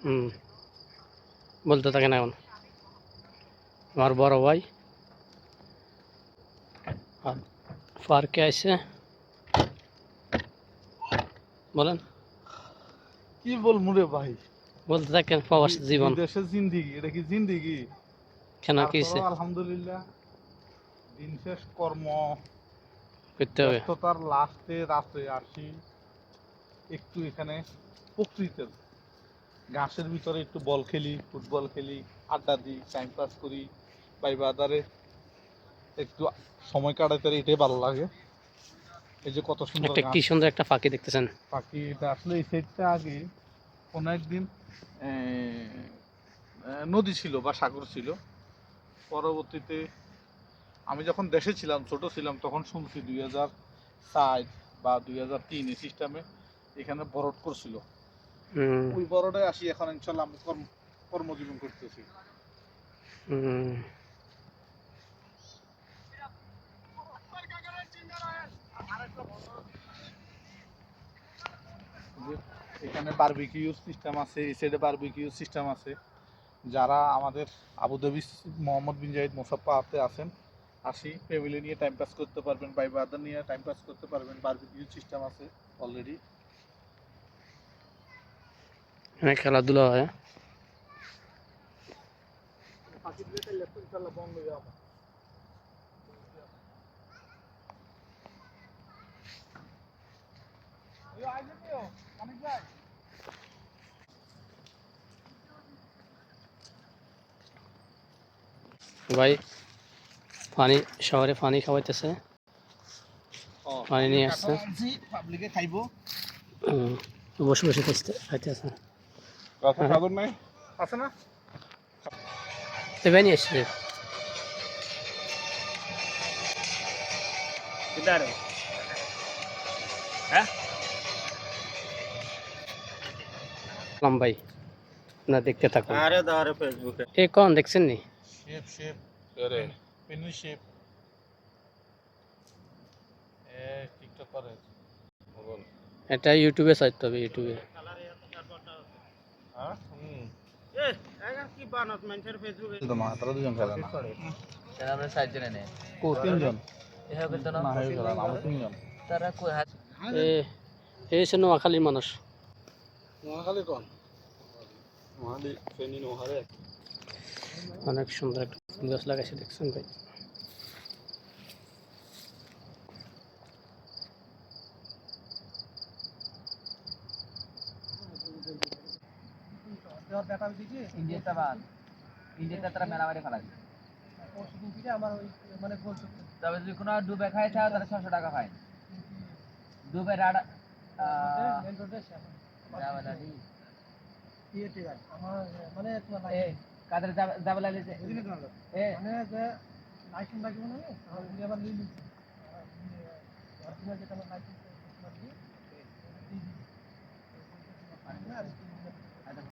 হুম, বলতে থাকেন এখন আমার বড় ভাই আর পার্কে আসছে। বলেন, কি বলবো রে ভাই, বলতে থাকেন প্রবাস জীবন বিদেশের জিন্দিগি, এটা কি জিন্দিগি? কেন কি হয়েছে? তারপরেও আলহামদুলিল্লাহ, দিন শেষ কর্ম করতে হবে। ব্যস্ততার লাস্টে রাত্রে আসি, একটু এখানে প্রকৃতির ঘাসের ভিতরে একটু বল খেলি, ফুটবল খেলি, আড্ডা দিই, টাইম পাস করি, বাই বাজারে একটু সময় কাটাতে, এটাই ভালো লাগে। এই যে কত সুন্দর একটা কি ঘাস, সুন্দর একটা পাখি দেখতেছেন। পাখি। এটা আসলে এই সাইডটা আগে কোনো একদিন নদী ছিল বা সাগর ছিল। পরবর্তীতে আমি যখন দেশে ছিলাম, ছোট ছিলাম, তখন শুনছি 2004 বা 2003 এই সিস্টেমে এখানে বরট করছিল। হুম, ওই বরডে আসি এখন ইনশাল্লাহ আমি কর্মজীবন করতেছি। হুম, এখানে বারবিকিউ সিস্টেম আছে, এই সাইডে বারবিকিউ সিস্টেম আছে। যারা আমাদের আবুধাবি মোহাম্মদ বিন জাহিদ মোসাফফাতে আছেন, আসি ফ্যামিলি নিয়ে টাইম পাস করতে পারবেন, ভাই ব্রাদার নিয়ে টাইম পাস করতে পারবেন। বারবিকিউ সিস্টেম আছে অলরেডি। এখানে খেলাধুলা হয়। ভাই পানি, শহরে পানি খাওয়াইতেছে, পানি নিয়ে আসছে। পাবলিকে খাইব। হুম, বসে বসে খাইতেছে। কথা হ্যাঁ, সাধন নাই আছে না? এবার নিয়ে এসছে। হ্যাঁ, ভাই না দেখতে থাকুন। আরে দাঁড়ে ফেসবুকে এ কোন দেখছেন নি? শেপ শেপ করে পেনি শেপ এ টিকটক করে বল। এটা ইউটিউবে চাইতে হবে, ইউটিউবে। হ্যাঁ হুম এ এখন কি বানাত মানুষের ফেসবুকে তো না তারা দুজন খেলে না। তারা আমরা সাতজনে নেই কো তিনজন এভাবে করতে না না হয়ে গেল আমরা তিনজন। তারা কই হাত এ এই হচ্ছে নোয়াখালীর মানুষ। নোয়াখালী কোন? নোয়াখালী ফেনী নোহারে। অনেক সুন্দর একটা ফুল গাছ লাগাইছে, দেখছেন ভাই? ইন্ডিয়াতে বাদ ইন্ডিয়াতে তারা মেলামারি ফেলাবি তবে যদি কোনো ডুবে খাই চাও তাহলে 600 টাকা ফাইন ডুবে রাডা কাদের যাবে লাগলে